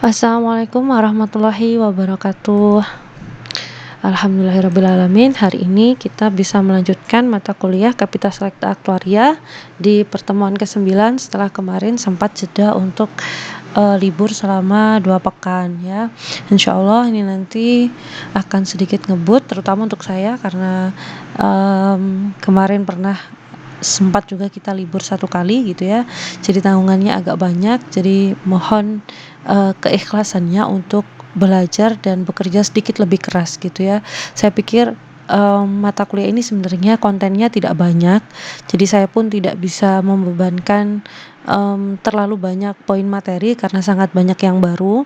Assalamualaikum warahmatullahi wabarakatuh. Alhamdulillahirrabbilalamin. Hari ini kita bisa melanjutkan mata kuliah Kapital Selekta Aktuaria di pertemuan ke-9 setelah kemarin sempat jeda untuk libur selama 2 pekan ya. Insya Allah ini nanti akan sedikit ngebut, terutama untuk saya karena kemarin pernah sempat juga kita libur 1 kali gitu ya, jadi tanggungannya agak banyak, jadi mohon keikhlasannya untuk belajar dan bekerja sedikit lebih keras gitu ya. Saya pikir mata kuliah ini sebenarnya kontennya tidak banyak, jadi saya pun tidak bisa membebankan terlalu banyak poin materi karena sangat banyak yang baru.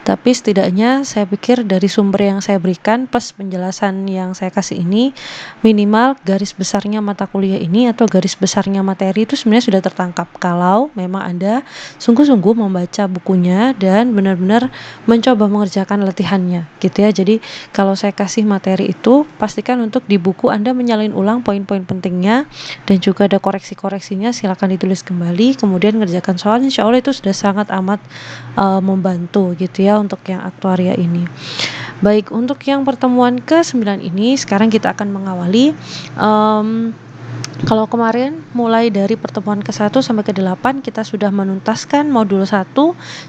Tapi setidaknya saya pikir dari sumber yang saya berikan plus penjelasan yang saya kasih ini, minimal garis besarnya mata kuliah ini atau garis besarnya materi itu sebenarnya sudah tertangkap kalau memang Anda sungguh-sungguh membaca bukunya dan benar-benar mencoba mengerjakan latihannya gitu ya. Jadi kalau saya kasih materi itu, pastikan untuk di buku Anda menyalin ulang poin-poin pentingnya dan juga ada koreksi-koreksinya, silakan ditulis kembali kemudian ngerjakan soal. Insya Allah itu sudah sangat amat membantu gitu ya untuk yang aktuaria ini. Baik, untuk yang pertemuan ke-9 ini sekarang kita akan mengawali kalau kemarin mulai dari pertemuan ke-1 sampai ke-8 kita sudah menuntaskan modul 1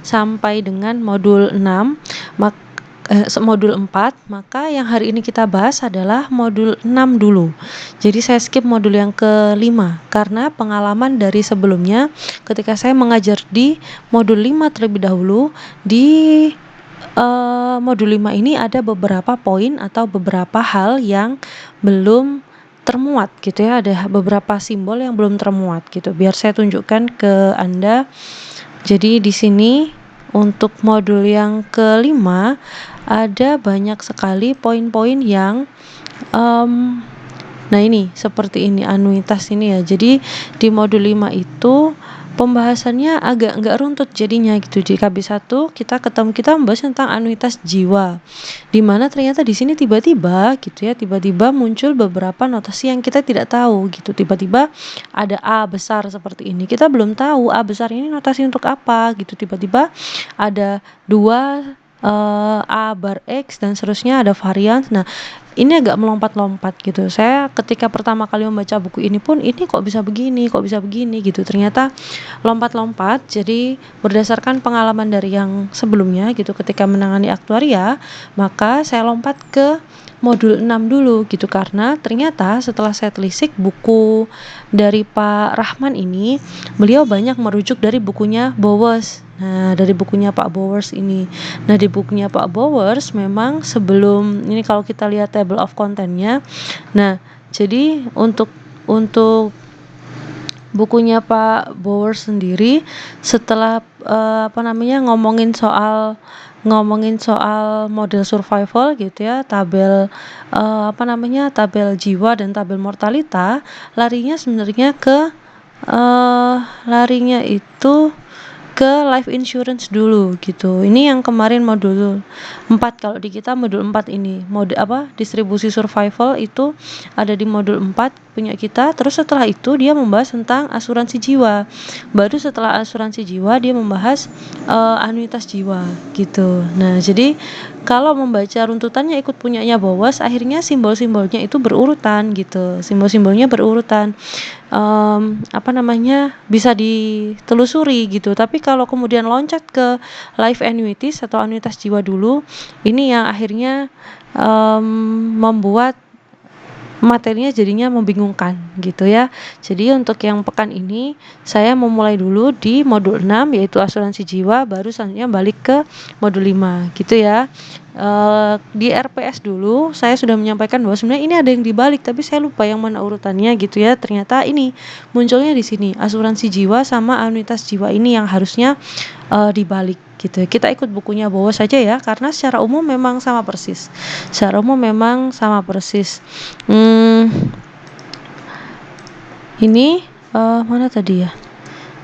sampai dengan modul 6, modul 4, maka yang hari ini kita bahas adalah modul 6 dulu. Jadi saya skip modul yang ke-5 karena pengalaman dari sebelumnya ketika saya mengajar di modul 5 terlebih dahulu, di modul 5 ini ada beberapa poin atau beberapa hal yang belum termuat gitu ya, ada beberapa simbol yang belum termuat gitu. Biar saya tunjukkan ke Anda. Jadi di sini untuk modul yang ke-5 ada banyak sekali poin-poin yang nah ini seperti ini anuitas ini ya. Jadi di modul 5 itu pembahasannya agak nggak runtut jadinya gitu. Di KB1 kita membahas tentang anuitas jiwa, dimana ternyata di sini tiba-tiba gitu ya, tiba-tiba muncul beberapa notasi yang kita tidak tahu gitu. Tiba-tiba ada A besar seperti ini, kita belum tahu A besar ini notasi untuk apa gitu. Tiba-tiba ada 2 A bar X dan seterusnya, ada varian. Nah ini agak melompat-lompat gitu. Saya ketika pertama kali membaca buku ini pun, ini kok bisa begini gitu. Ternyata lompat-lompat. Jadi berdasarkan pengalaman dari yang sebelumnya gitu, ketika menangani aktuaria, maka saya lompat ke modul 6 dulu gitu, karena ternyata setelah saya telisik buku dari Pak Rahman ini, beliau banyak merujuk dari bukunya Bowers. Nah, dari bukunya Pak Bowers ini. Nah, di bukunya Pak Bowers memang sebelum ini kalau kita lihat table of content-nya. Nah, jadi untuk bukunya Pak Bowers sendiri setelah ngomongin soal model survival gitu ya, tabel tabel jiwa dan tabel mortalita, larinya sebenarnya ke ke life insurance dulu gitu. Ini yang kemarin modul 4, kalau di kita modul 4 ini. Distribusi survival itu ada di modul 4 punya kita. Terus setelah itu dia membahas tentang asuransi jiwa. Baru setelah asuransi jiwa dia membahas anuitas jiwa gitu. Nah, jadi kalau membaca runtutannya ikut punyanya Bowas, akhirnya simbol-simbolnya itu berurutan gitu. Simbol-simbolnya berurutan. Bisa ditelusuri gitu. Tapi kalau kemudian loncat ke life annuities atau anuitas jiwa dulu, ini yang akhirnya membuat materinya jadinya membingungkan gitu ya. Jadi untuk yang pekan ini saya memulai dulu di modul 6 yaitu asuransi jiwa, baru selanjutnya balik ke modul 5 gitu ya. Di RPS dulu saya sudah menyampaikan bahwa sebenarnya ini ada yang dibalik, tapi saya lupa yang mana urutannya gitu ya. Ternyata ini munculnya di sini, asuransi jiwa sama anuitas jiwa ini yang harusnya dibalik gitu. Kita ikut bukunya Bowo saja ya, karena secara umum memang sama persis. Ini mana tadi ya?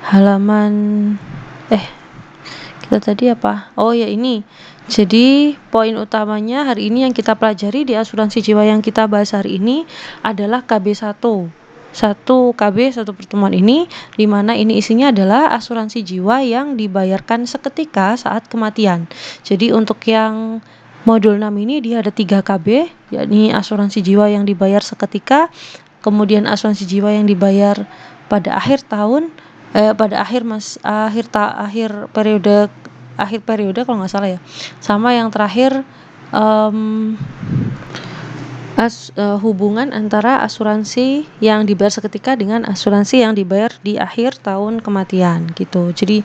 Halaman kita tadi apa? Oh ya, ini. Jadi poin utamanya hari ini yang kita pelajari di asuransi jiwa yang kita bahas hari ini adalah KB1. satu KB, satu pertemuan ini, di mana ini isinya adalah asuransi jiwa yang dibayarkan seketika saat kematian. Jadi untuk yang modul 6 ini dia ada 3 KB, yakni asuransi jiwa yang dibayar seketika, kemudian asuransi jiwa yang dibayar pada akhir tahun, pada akhir periode kalau nggak salah ya, sama yang terakhir hubungan antara asuransi yang dibayar seketika dengan asuransi yang dibayar di akhir tahun kematian gitu. Jadi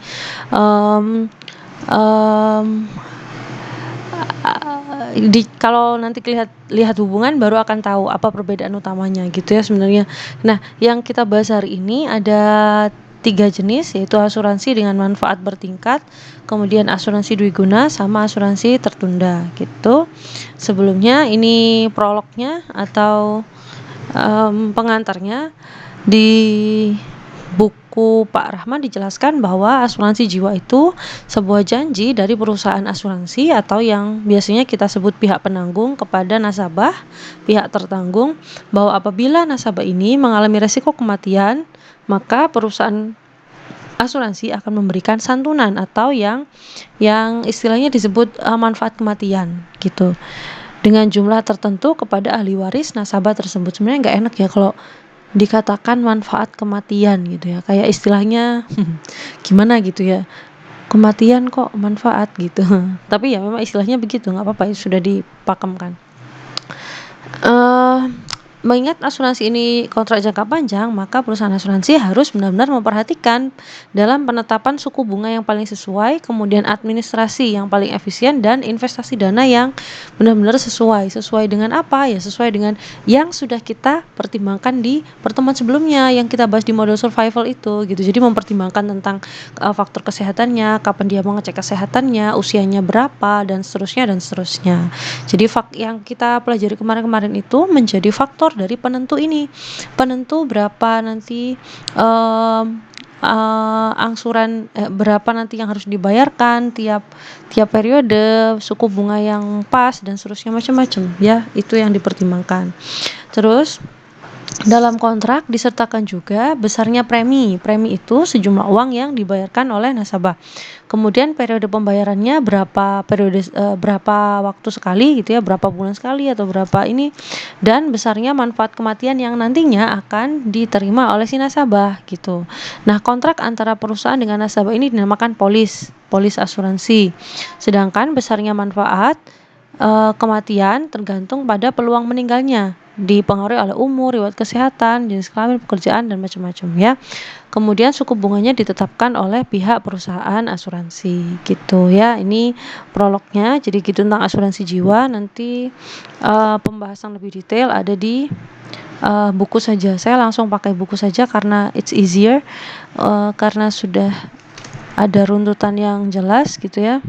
kalau nanti lihat hubungan baru akan tahu apa perbedaan utamanya gitu ya sebenarnya. Nah, yang kita bahas hari ini ada 3 jenis, yaitu asuransi dengan manfaat bertingkat, kemudian asuransi dwiguna, sama asuransi tertunda gitu. Sebelumnya ini prolognya atau pengantarnya. Di buku Pak Rahman dijelaskan bahwa asuransi jiwa itu sebuah janji dari perusahaan asuransi atau yang biasanya kita sebut pihak penanggung kepada nasabah, pihak tertanggung, bahwa apabila nasabah ini mengalami resiko kematian, maka perusahaan asuransi akan memberikan santunan atau yang istilahnya disebut manfaat kematian gitu, dengan jumlah tertentu kepada ahli waris nasabah tersebut. Sebenarnya nggak enak ya kalau dikatakan manfaat kematian gitu ya, kayak istilahnya gimana gitu ya, kematian kok manfaat gitu. Tapi ya memang istilahnya begitu, nggak apa-apa, sudah dipakemkan. Mengingat asuransi ini kontrak jangka panjang, maka perusahaan asuransi harus benar-benar memperhatikan dalam penetapan suku bunga yang paling sesuai, kemudian administrasi yang paling efisien, dan investasi dana yang benar-benar sesuai dengan apa ya, sesuai dengan yang sudah kita pertimbangkan di pertemuan sebelumnya yang kita bahas di modul survival itu gitu. Jadi mempertimbangkan tentang faktor kesehatannya, kapan dia mau ngecek kesehatannya, usianya berapa, dan seterusnya. Jadi yang kita pelajari kemarin itu menjadi faktor dari penentu ini, penentu berapa nanti angsuran berapa nanti yang harus dibayarkan tiap periode, suku bunga yang pas, dan seterusnya, macam-macam ya, itu yang dipertimbangkan. Terus dalam kontrak disertakan juga besarnya premi itu sejumlah uang yang dibayarkan oleh nasabah. Kemudian periode pembayarannya berapa waktu sekali gitu ya, berapa bulan sekali atau berapa ini, dan besarnya manfaat kematian yang nantinya akan diterima oleh si nasabah gitu. Nah, kontrak antara perusahaan dengan nasabah ini dinamakan polis asuransi. Sedangkan besarnya manfaat kematian tergantung pada peluang meninggalnya, dipengaruhi oleh umur, riwayat kesehatan, jenis kelamin, pekerjaan, dan macam-macam ya. Kemudian suku bunganya ditetapkan oleh pihak perusahaan asuransi gitu ya. Ini prolognya, jadi gitu tentang asuransi jiwa. Nanti pembahasan lebih detail ada di buku saja. Saya langsung pakai buku saja karena it's easier, karena sudah ada runtutan yang jelas gitu ya.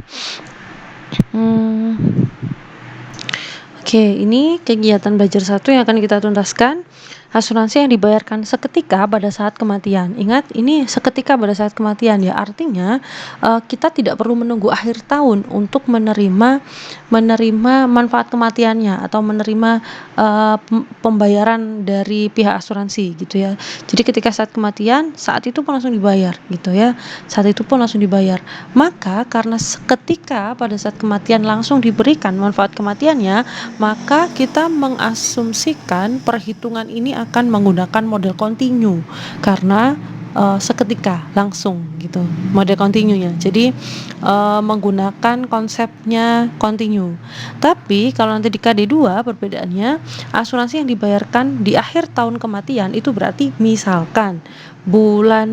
Oke, ini kegiatan belajar 1 yang akan kita tuntaskan. Asuransi yang dibayarkan seketika pada saat kematian. Ingat, ini seketika pada saat kematian ya, artinya kita tidak perlu menunggu akhir tahun untuk menerima manfaat kematiannya atau menerima pembayaran dari pihak asuransi gitu ya. Jadi ketika saat kematian, saat itu pun langsung dibayar gitu ya. Maka karena seketika pada saat kematian langsung diberikan manfaat kematiannya, maka kita mengasumsikan perhitungan ini akan menggunakan model kontinu karena seketika langsung gitu model kontinunya. Jadi menggunakan konsepnya kontinu. Tapi kalau nanti di KD2 perbedaannya, asuransi yang dibayarkan di akhir tahun kematian itu berarti misalkan bulan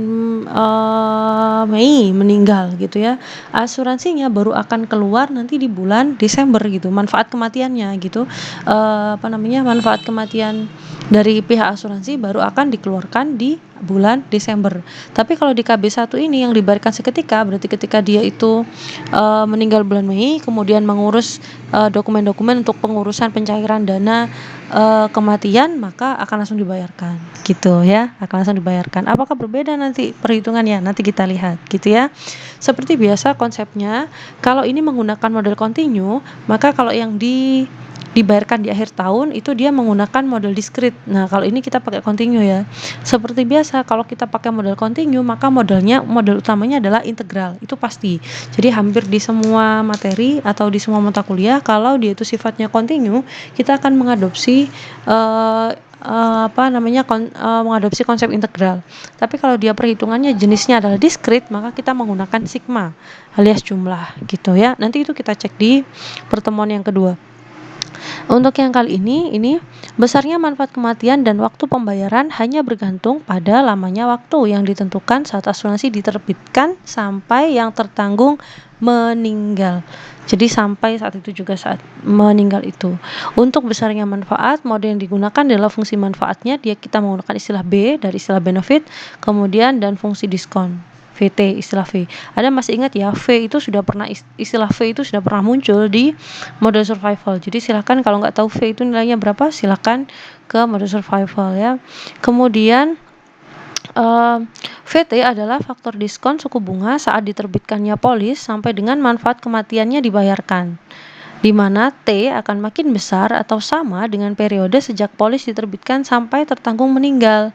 Mei meninggal gitu ya, asuransinya baru akan keluar nanti di bulan Desember gitu, manfaat kematiannya gitu, manfaat kematian dari pihak asuransi baru akan dikeluarkan di bulan Desember. Tapi kalau di KB1 ini yang dibayarkan seketika, berarti ketika dia itu meninggal bulan Mei, kemudian mengurus dokumen-dokumen untuk pengurusan pencairan dana kematian, maka akan langsung dibayarkan gitu ya, Apakah berbeda nanti perhitungannya? Nanti kita lihat gitu ya. Seperti biasa konsepnya, kalau ini menggunakan model kontinu, maka kalau yang di dibayarkan di akhir tahun itu dia menggunakan model diskrit. Nah, kalau ini kita pakai continue ya. Seperti biasa kalau kita pakai model continue maka model utamanya adalah integral. Itu pasti. Jadi hampir di semua materi atau di semua mata kuliah kalau dia itu sifatnya continue, kita akan mengadopsi mengadopsi konsep integral. Tapi kalau dia perhitungannya jenisnya adalah diskrit, maka kita menggunakan sigma alias jumlah gitu ya. Nanti itu kita cek di pertemuan yang kedua. Untuk yang kali ini besarnya manfaat kematian dan waktu pembayaran hanya bergantung pada lamanya waktu yang ditentukan saat asuransi diterbitkan sampai yang tertanggung meninggal. Jadi sampai saat itu juga saat meninggal itu. Untuk besarnya manfaat, model yang digunakan adalah fungsi manfaatnya, kita menggunakan istilah B dari istilah benefit, kemudian dan fungsi diskon. VT, istilah V. Ada masih ingat ya, istilah V itu sudah pernah muncul di model survival. Jadi silahkan kalau nggak tahu V itu nilainya berapa, silahkan ke model survival ya. Kemudian VT adalah faktor diskon suku bunga saat diterbitkannya polis sampai dengan manfaat kematiannya dibayarkan, di mana T akan makin besar atau sama dengan periode sejak polis diterbitkan sampai tertanggung meninggal.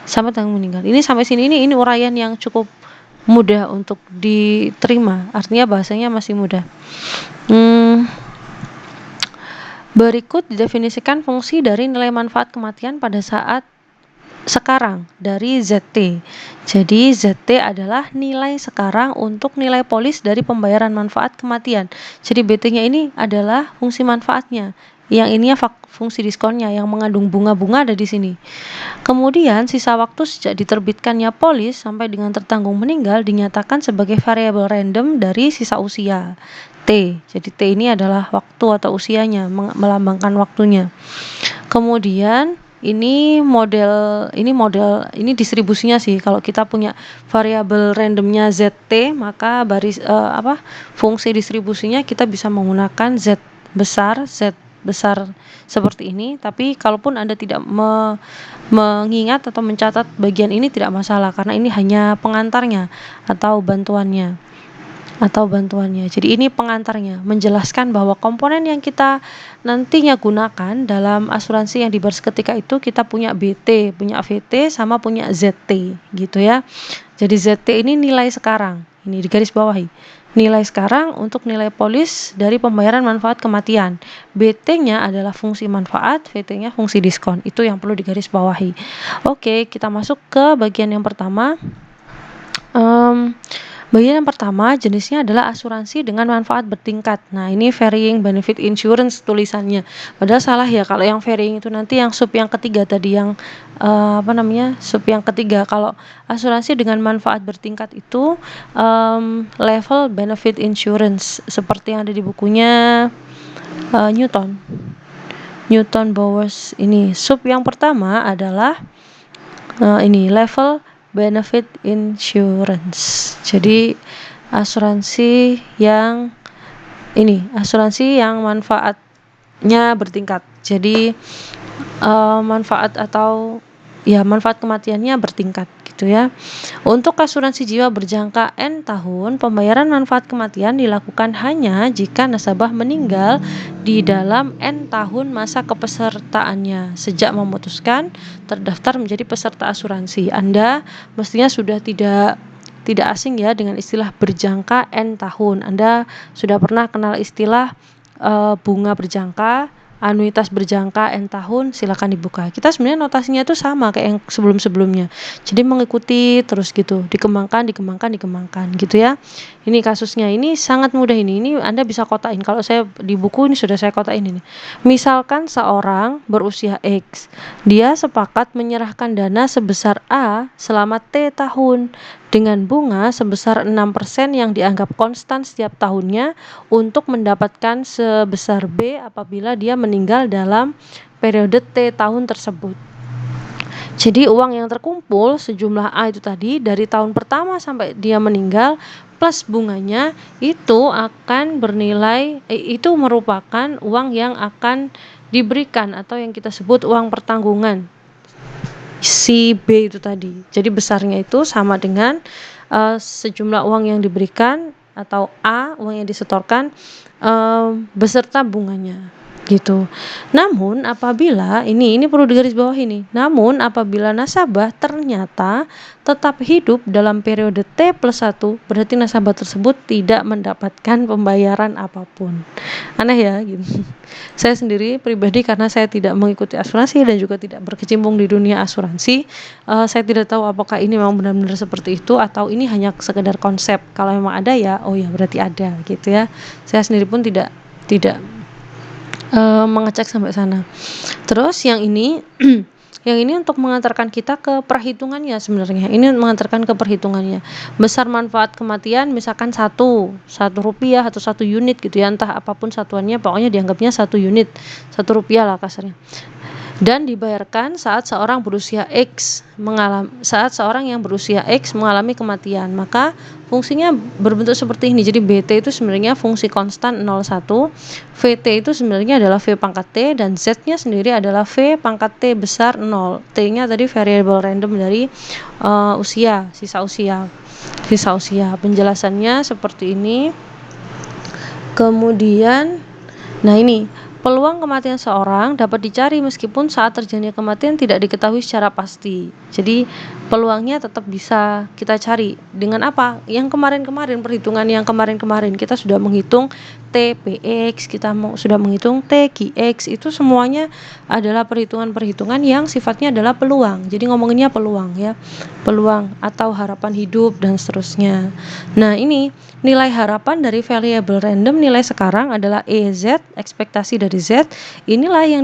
Ini sampai sini ini uraian yang cukup mudah untuk diterima, artinya bahasanya masih mudah. Berikut didefinisikan fungsi dari nilai manfaat kematian pada saat sekarang dari ZT. Jadi ZT adalah nilai sekarang untuk nilai polis dari pembayaran manfaat kematian. Jadi BT-nya ini adalah fungsi manfaatnya. Yang ininya fungsi diskonnya yang mengandung bunga-bunga ada di sini. Kemudian sisa waktu sejak diterbitkannya polis sampai dengan tertanggung meninggal dinyatakan sebagai variabel random dari sisa usia T. Jadi T ini adalah waktu atau usianya, melambangkan waktunya. Kemudian ini distribusinya sih. Kalau kita punya variabel randomnya ZT, maka fungsi distribusinya kita bisa menggunakan Z besar seperti ini. Tapi kalaupun Anda tidak mengingat atau mencatat bagian ini tidak masalah, karena ini hanya pengantarnya atau bantuannya. Jadi ini pengantarnya, menjelaskan bahwa komponen yang kita nantinya gunakan dalam asuransi yang dibahas ketika itu kita punya BT, punya VT, sama punya ZT gitu ya. Jadi ZT ini nilai sekarang, ini di garis bawahi. Nilai sekarang untuk nilai polis dari pembayaran manfaat kematian. BT-nya adalah fungsi manfaat, VT-nya fungsi diskon. Itu yang perlu digaris bawahi. Oke, kita masuk ke bagian yang pertama. Bagian yang pertama jenisnya adalah asuransi dengan manfaat bertingkat. Nah, ini varying benefit insurance tulisannya. Padahal salah ya, kalau yang varying itu nanti yang sub yang ketiga tadi, yang sub yang ketiga. Kalau asuransi dengan manfaat bertingkat itu level benefit insurance seperti yang ada di bukunya Newton Bowers ini. Sub yang pertama adalah ini level benefit insurance. Jadi asuransi yang manfaatnya bertingkat. Jadi manfaat kematiannya bertingkat gitu ya. Untuk asuransi jiwa berjangka N tahun, pembayaran manfaat kematian dilakukan hanya jika nasabah meninggal di dalam N tahun masa kepesertaannya sejak memutuskan terdaftar menjadi peserta asuransi. Anda mestinya sudah tidak asing ya dengan istilah berjangka N tahun. Anda sudah pernah kenal istilah bunga berjangka, anuitas berjangka N tahun, silakan dibuka. Kita sebenarnya notasinya itu sama kayak yang sebelum-sebelumnya. Jadi mengikuti terus gitu, dikembangkan gitu ya. Ini kasusnya ini sangat mudah ini. Ini Anda bisa kotain. Kalau saya di buku ini sudah saya kotain ini. Misalkan seorang berusia X, dia sepakat menyerahkan dana sebesar A selama T tahun dengan bunga sebesar 6% yang dianggap konstan setiap tahunnya untuk mendapatkan sebesar B apabila dia meninggal dalam periode T tahun tersebut. Jadi uang yang terkumpul sejumlah A itu tadi dari tahun pertama sampai dia meninggal plus bunganya itu akan bernilai itu merupakan uang yang akan diberikan atau yang kita sebut uang pertanggungan si B itu tadi. Jadi besarnya itu sama dengan sejumlah uang yang diberikan atau A, uang yang disetorkan beserta bunganya. gitu. Namun apabila ini perlu digarisbawahi nih. Namun apabila nasabah ternyata tetap hidup dalam periode T+1, berarti nasabah tersebut tidak mendapatkan pembayaran apapun. Aneh ya gitu. Saya sendiri pribadi karena saya tidak mengikuti asuransi dan juga tidak berkecimpung di dunia asuransi, saya tidak tahu apakah ini memang benar-benar seperti itu atau ini hanya sekedar konsep. Kalau memang ada ya, oh ya berarti ada gitu ya. Saya sendiri pun tidak mengecek sampai sana. Terus yang ini yang ini untuk mengantarkan kita ke perhitungannya sebenarnya. Ini mengantarkan ke perhitungannya. Besar manfaat kematian misalkan 1 rupiah atau 1 unit gitu ya, entah apapun satuannya, pokoknya dianggapnya 1 unit, 1 rupiah lah kasarnya. Dan dibayarkan saat seorang yang berusia X mengalami kematian. Maka fungsinya berbentuk seperti ini. Jadi BT itu sebenarnya fungsi konstan 01, VT itu sebenarnya adalah V pangkat T, dan Z-nya sendiri adalah V pangkat T besar 0. T-nya tadi variable random dari sisa usia. Penjelasannya seperti ini. Kemudian, nah ini peluang kematian seorang dapat dicari meskipun saat terjadinya kematian tidak diketahui secara pasti. Jadi peluangnya tetap bisa kita cari. Dengan apa? Yang kemarin-kemarin, perhitungan yang kemarin-kemarin kita sudah menghitung TPX, kita sudah menghitung TQX, itu semuanya adalah perhitungan-perhitungan yang sifatnya adalah peluang. Jadi ngomonginnya peluang ya. Peluang atau harapan hidup dan seterusnya. Nah, ini nilai harapan dari variable random nilai sekarang adalah EZ, ekspektasi dari Z. Inilah yang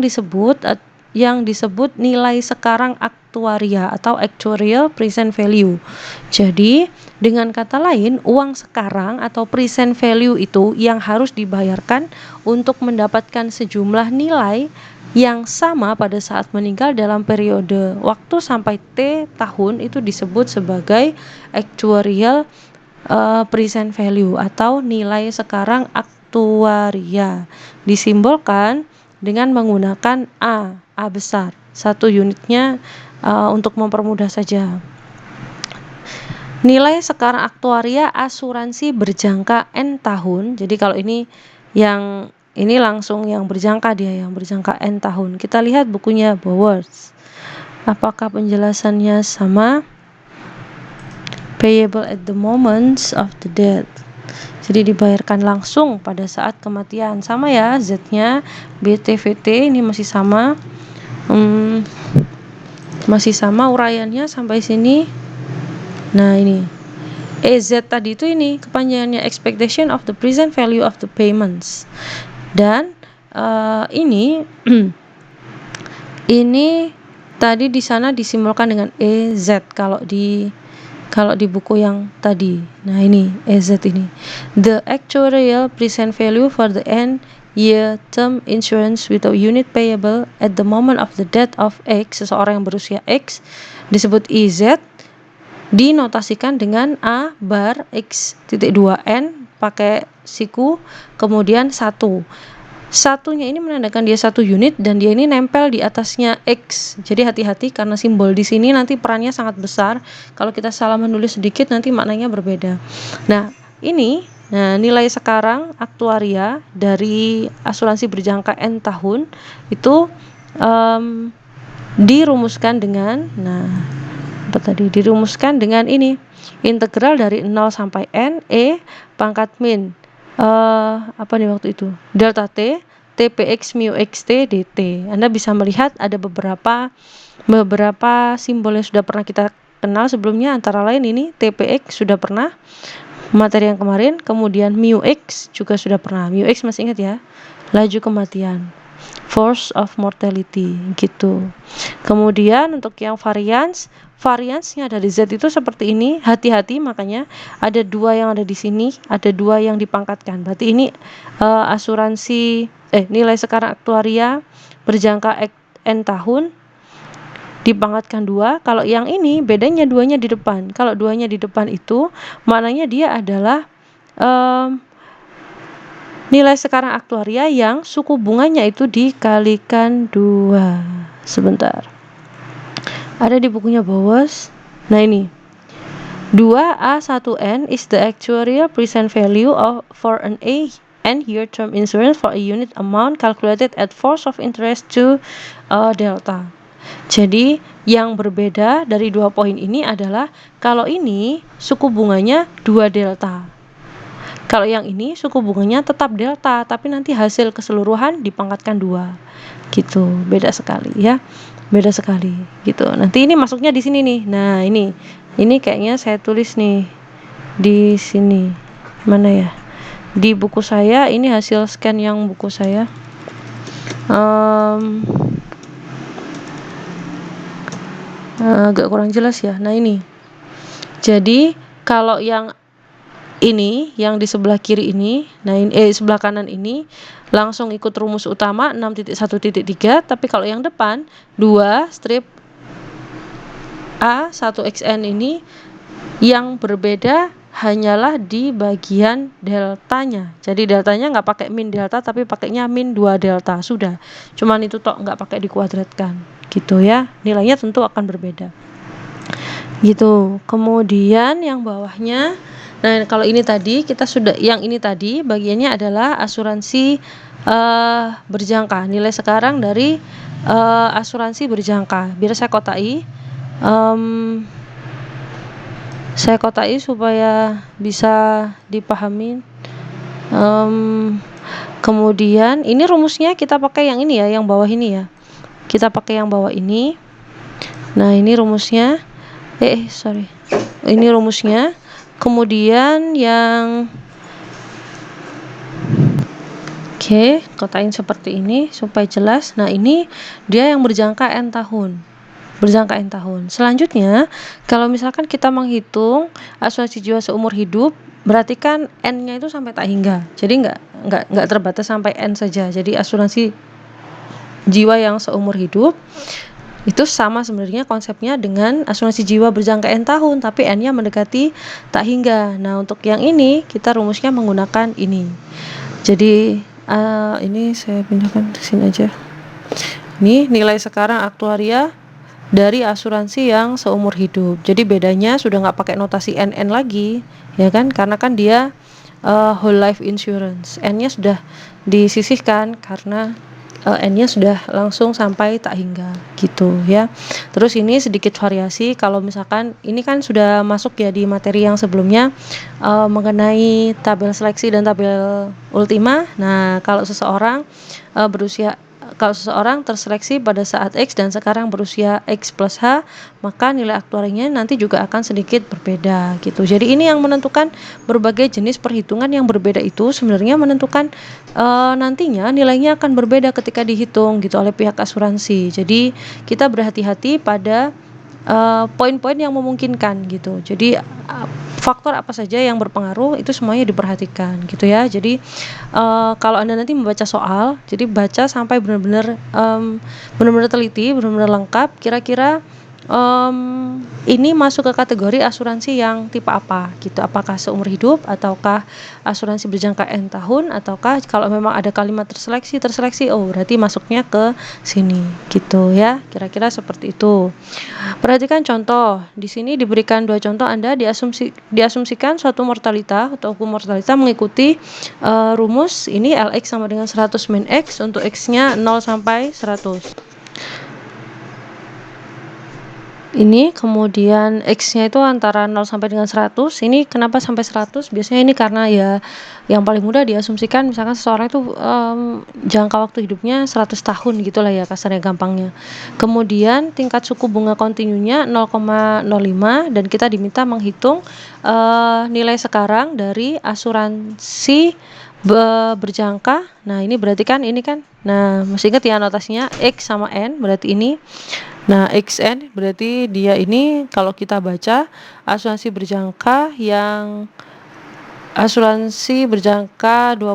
disebut nilai sekarang aktuaria atau actuarial present value. Jadi, dengan kata lain, uang sekarang atau present value itu yang harus dibayarkan untuk mendapatkan sejumlah nilai yang sama pada saat meninggal dalam periode waktu sampai T tahun itu disebut sebagai actuarial present value atau nilai sekarang aktuaria. Disimbolkan dengan menggunakan A besar. 1 unitnya untuk mempermudah saja. Nilai sekarang aktuaria asuransi berjangka N tahun. Jadi kalau ini langsung yang berjangka N tahun. Kita lihat bukunya Bowers. Apakah penjelasannya sama? Payable at the moments of the death. Jadi dibayarkan langsung pada saat kematian. Sama ya, Z-nya BTVT ini masih sama. Masih sama uraiannya sampai sini. Nah, ini EZ tadi itu ini kepanjangannya expectation of the present value of the payments. Dan ini tadi di sana disimbolkan dengan EZ kalau di buku yang tadi. Nah, ini EZ ini. The actuarial present value for the end year term insurance with a unit payable at the moment of the death of X, seseorang yang berusia X, disebut EZ, dinotasikan dengan A bar X.2N pakai siku, kemudian 1. Satunya ini menandakan dia 1 unit dan dia ini nempel di atasnya X. Jadi hati-hati karena simbol di sini nanti perannya sangat besar. Kalau kita salah menulis sedikit nanti maknanya berbeda. Nah, ini nilai sekarang aktuaria dari asuransi berjangka N tahun itu dirumuskan dengan ini integral dari 0 sampai N E pangkat min waktu itu delta T TPX mu XT DT. Anda bisa melihat ada beberapa simbol yang sudah pernah kita kenal sebelumnya, antara lain ini TPX sudah pernah materi yang kemarin, kemudian mu X juga sudah pernah. Mu X masih ingat ya? Laju kematian, force of mortality gitu. Kemudian untuk yang variansnya dari Z itu seperti ini. Hati-hati, makanya ada 2 yang ada di sini, ada 2 yang dipangkatkan. Berarti ini asuransi nilai sekarang aktuaria berjangka N tahun dipangkatkan 2. Kalau yang ini bedanya 2-nya di depan. Kalau 2-nya di depan itu maknanya dia adalah nilai sekarang aktuaria yang suku bunganya itu dikalikan 2. Sebentar. Ada di bukunya Bowers. Nah, ini 2A1N is the actuarial present value for an A and year term insurance for a unit amount calculated at force of interest to delta. Jadi yang berbeda dari 2 poin ini adalah kalau ini suku bunganya 2 delta. Kalau yang ini suku bunganya tetap delta, tapi nanti hasil keseluruhan dipangkatkan 2. Gitu, beda sekali ya. Beda sekali gitu. Nanti ini masuknya di sini nih. Nah, ini kayaknya saya tulis nih di sini. Mana ya? Di buku saya, ini hasil scan yang buku saya. Agak kurang jelas ya. Nah, ini. Jadi, kalau yang ini yang di sebelah kiri ini, nah ini sebelah kanan ini langsung ikut rumus utama 6.1.3, tapi kalau yang depan 2 strip A 1xn ini yang berbeda hanyalah di bagian deltanya. Jadi deltanya nggak pakai min delta tapi pakainya min 2 delta. Sudah. Cuman itu tok, nggak pakai dikuadratkan. Gitu ya. Nilainya tentu akan berbeda. Gitu. Kemudian yang bawahnya, nah kalau ini tadi kita sudah, yang ini tadi bagiannya adalah asuransi berjangka. Nilai sekarang dari asuransi berjangka. Biar saya kotai. Saya kotai supaya bisa dipahami. Kemudian ini rumusnya kita pakai yang ini ya, yang bawah ini ya. Kita pakai yang bawah ini. Nah, ini rumusnya. Sorry. Ini rumusnya. Kemudian yang kotain seperti ini supaya jelas. Nah, ini dia yang berjangka N tahun. Berjangka N tahun. Selanjutnya, kalau misalkan kita menghitung asuransi jiwa seumur hidup, berarti kan N-nya itu sampai tak hingga. Jadi nggak terbatas sampai N saja. Jadi asuransi jiwa yang seumur hidup itu sama sebenarnya konsepnya dengan asuransi jiwa berjangka N tahun, tapi N-nya mendekati tak hingga. Nah, untuk yang ini kita rumusnya menggunakan ini. Jadi ini saya pindahkan ke sini aja. Ini nilai sekarang aktuaria dari asuransi yang seumur hidup. Jadi bedanya sudah nggak pakai notasi NN lagi, ya kan? Karena kan dia whole life insurance. N-nya sudah disisihkan karena N-nya sudah langsung sampai tak hingga gitu ya. Terus ini sedikit variasi, kalau misalkan ini kan sudah masuk ya di materi yang sebelumnya mengenai tabel seleksi dan tabel ultima. Nah, kalau seseorang terseleksi pada saat X dan sekarang berusia X plus H, maka nilai aktuarinya nanti juga akan sedikit berbeda gitu. Jadi ini yang menentukan berbagai jenis perhitungan yang berbeda itu sebenarnya menentukan nantinya nilainya akan berbeda ketika dihitung gitu oleh pihak asuransi. Jadi kita berhati-hati pada poin-poin yang memungkinkan gitu. Jadi faktor apa saja yang berpengaruh itu semuanya diperhatikan gitu ya. Jadi kalau Anda nanti membaca soal, jadi baca sampai benar-benar teliti, benar-benar lengkap. Kira-kira ini masuk ke kategori asuransi yang tipe apa gitu, apakah seumur hidup ataukah asuransi berjangka N tahun, ataukah kalau memang ada kalimat terseleksi berarti masuknya ke sini gitu ya, kira-kira seperti itu. Perhatikan contoh di sini, diberikan 2 contoh. Anda diasumsikan suatu mortalita atau hukum mortalita mengikuti rumus ini LX sama dengan 100 min X untuk X-nya 0 sampai 100. Ini kemudian X-nya itu antara 0 sampai dengan 100. Ini kenapa sampai 100? Biasanya ini karena ya yang paling mudah diasumsikan misalkan seseorang itu jangka waktu hidupnya 100 tahun gitulah ya kasarnya gampangnya. Kemudian tingkat suku bunga kontinunya 0,05 dan kita diminta menghitung nilai sekarang dari asuransi berjangka. Nah, ini berarti kan ini kan. Nah, masih ingat ya notasinya X sama N berarti ini. Nah, XN berarti dia ini kalau kita baca asuransi berjangka 25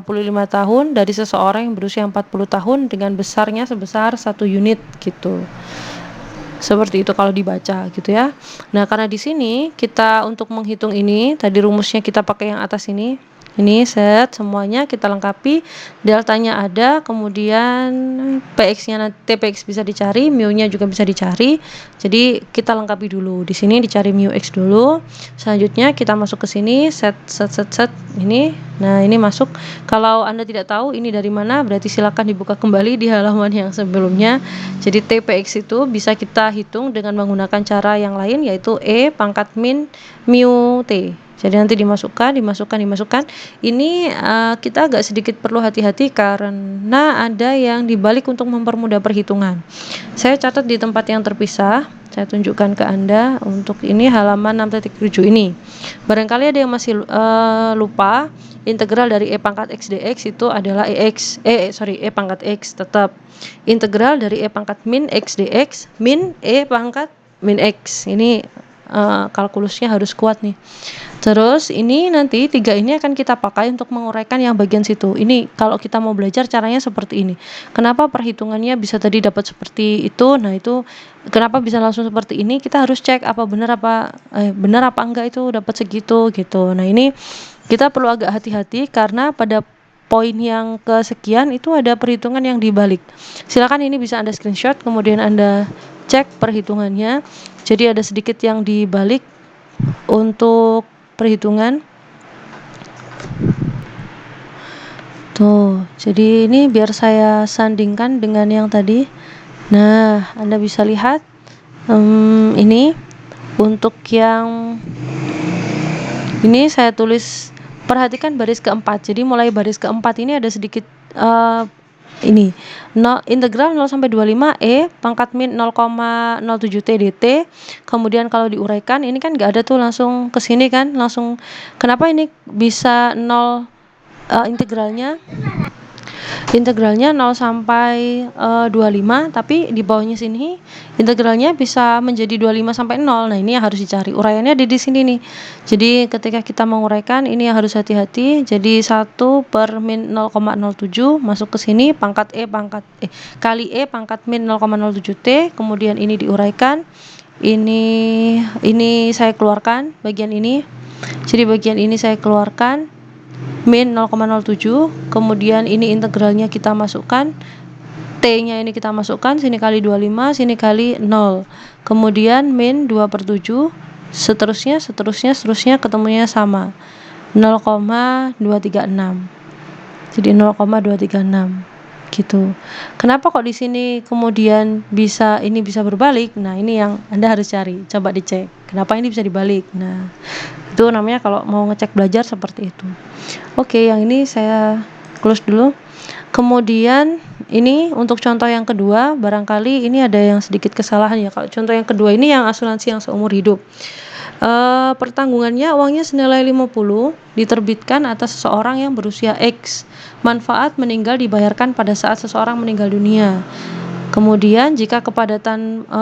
tahun dari seseorang yang berusia 40 tahun dengan besarnya sebesar 1 unit gitu. Seperti itu kalau dibaca gitu ya. Nah, karena di sini kita untuk menghitung ini tadi rumusnya kita pakai yang atas ini. Ini set semuanya kita lengkapi, deltanya ada, kemudian PX-nya TPX bisa dicari, mu-nya juga bisa dicari. Jadi kita lengkapi dulu. Di sini dicari mu x dulu. Selanjutnya kita masuk ke sini, set ini. Nah, ini masuk. Kalau Anda tidak tahu ini dari mana, berarti silakan dibuka kembali di halaman yang sebelumnya. Jadi TPX itu bisa kita hitung dengan menggunakan cara yang lain, yaitu E pangkat min mu T. Jadi nanti dimasukkan. Ini kita agak sedikit perlu hati-hati karena ada yang dibalik untuk mempermudah perhitungan. Saya catat di tempat yang terpisah. Saya tunjukkan ke Anda untuk ini halaman 6.7 ini. Barangkali ada yang masih lupa, integral dari E pangkat X dx itu adalah E pangkat X tetap. Integral dari E pangkat min X dx min E pangkat min X. Ini kalkulusnya harus kuat nih. Terus ini nanti 3 ini akan kita pakai untuk menguraikan yang bagian situ. Ini kalau kita mau belajar caranya seperti ini. Kenapa perhitungannya bisa tadi dapat seperti itu? Nah, itu kenapa bisa langsung seperti ini? Kita harus cek apa benar apa enggak itu dapat segitu gitu. Nah, ini kita perlu agak hati-hati karena pada poin yang kesekian itu ada perhitungan yang dibalik. Silakan ini bisa Anda screenshot, kemudian Anda cek perhitungannya. Jadi ada sedikit yang dibalik untuk perhitungan. Tuh, jadi ini biar saya sandingkan dengan yang tadi. Nah, Anda bisa lihat ini untuk yang ini saya tulis, perhatikan baris keempat. Jadi mulai baris keempat ini ada sedikit ini integral 0 sampai 25 E pangkat min 0,07 T dt. Kemudian kalau diuraikan ini kan nggak ada tuh, langsung ke sini kan, langsung. Kenapa ini bisa 0 integralnya 0 sampai 25, tapi di bawahnya sini integralnya bisa menjadi 25 sampai 0. Nah, ini yang harus dicari. Uraiannya ada di sini nih. Jadi ketika kita menguraikan ini yang harus hati-hati. Jadi 1 per min 0,07 masuk ke sini kali E pangkat min 0,07 T, kemudian ini diuraikan. Ini saya keluarkan bagian ini. Jadi bagian ini saya keluarkan min 0,07, kemudian ini integralnya kita masukkan, T-nya ini kita masukkan, sini kali 25, sini kali 0, kemudian min 2/7, seterusnya ketemunya sama, 0,236. Jadi 0,236 gitu. Kenapa kok di sini kemudian ini bisa berbalik? Nah, ini yang Anda harus cari. Coba dicek. Kenapa ini bisa dibalik? Nah, itu namanya kalau mau ngecek belajar seperti itu. Oke, yang ini saya close dulu. Kemudian ini untuk contoh yang kedua, barangkali ini ada yang sedikit kesalahan ya. Kalau contoh yang kedua ini yang asuransi yang seumur hidup. Pertanggungannya uangnya senilai 50 diterbitkan atas seseorang yang berusia X. Manfaat meninggal dibayarkan pada saat seseorang meninggal dunia. Kemudian jika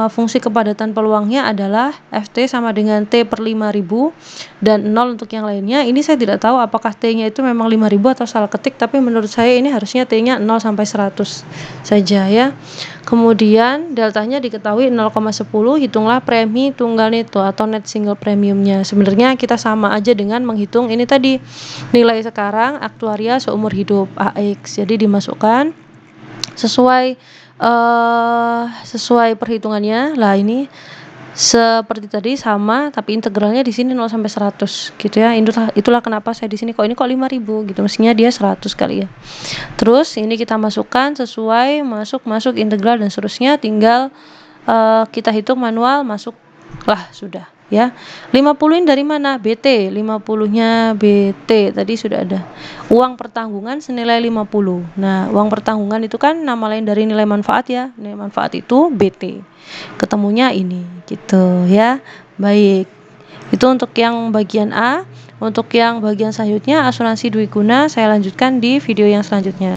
fungsi kepadatan peluangnya adalah FT sama dengan T per 5.000 dan 0 untuk yang lainnya. Ini saya tidak tahu apakah T-nya itu memang 5.000 atau salah ketik, tapi menurut saya ini harusnya T-nya 0 sampai 100 saja ya. Kemudian deltanya diketahui 0,10, hitunglah premi tunggal neto atau net single premiumnya. Sebenarnya kita sama aja dengan menghitung ini tadi, nilai sekarang aktuaria seumur hidup AX. Jadi dimasukkan sesuai perhitungannya. Lah, ini seperti tadi sama, tapi integralnya di sini 0 sampai 100 gitu ya. Itulah kenapa saya di sini kok 5.000 gitu. Mestinya dia 100 kali ya. Terus ini kita masukkan sesuai masuk integral dan seterusnya, tinggal kita hitung manual, masuklah sudah ya. 50 ini dari mana? BT. 50-nya BT tadi sudah ada. Uang pertanggungan senilai 50. Nah, uang pertanggungan itu kan nama lain dari nilai manfaat ya. Nilai manfaat itu BT. Ketemunya ini gitu ya. Baik. Itu untuk yang bagian A. Untuk yang bagian selanjutnya asuransi dwiguna saya lanjutkan di video yang selanjutnya.